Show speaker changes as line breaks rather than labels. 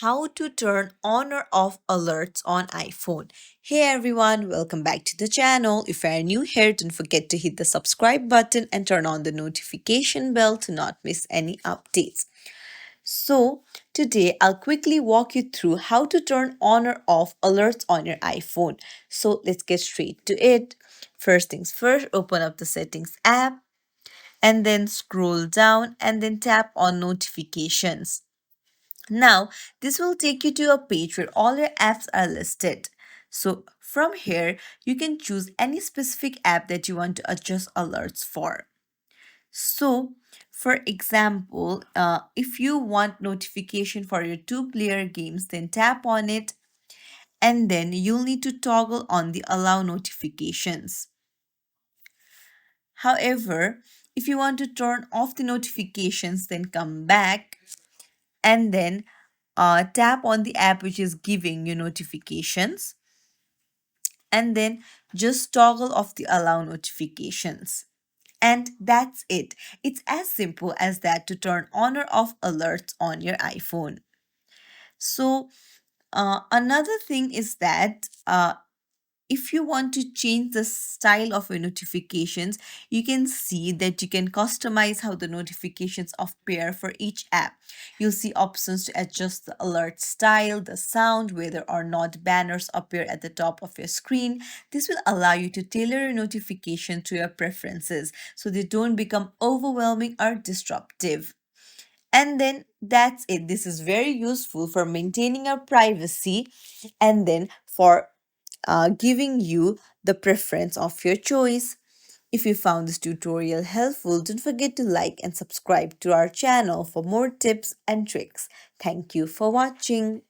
how to turn on or off alerts on iPhone. Hey everyone, welcome back to the channel. If you are new here, don't forget to hit the subscribe button and turn on the notification bell to not miss any updates. So, today I'll quickly walk you through how to turn on or off alerts on your iPhone. So, let's get straight to it. First things first, open up the settings app and then scroll down and then tap on notifications. Now, this will take you to a page where all your apps are listed. So, from here, you can choose any specific app that you want to adjust alerts for. So, for example, if you want notification for your two-player games, then tap on it and then you'll need to toggle on the allow notifications. However, if you want to turn off the notifications, then come back and then tap on the app which is giving you notifications and then just toggle off the allow notifications. And that's it. It's as simple as that to turn on or off alerts on your iPhone. So, another thing is that if you want to change the style of your notifications, you can see that you can customize how the notifications appear for each app. You'll see options to adjust the alert style, the sound, whether or not banners appear at the top of your screen. This will allow you to tailor your notification to your preferences so they don't become overwhelming or disruptive. And then that's it. This is very useful for maintaining our privacy and then for giving you the preference of your choice. If you found this tutorial helpful, don't forget to like and subscribe to our channel for more tips and tricks. Thank you for watching.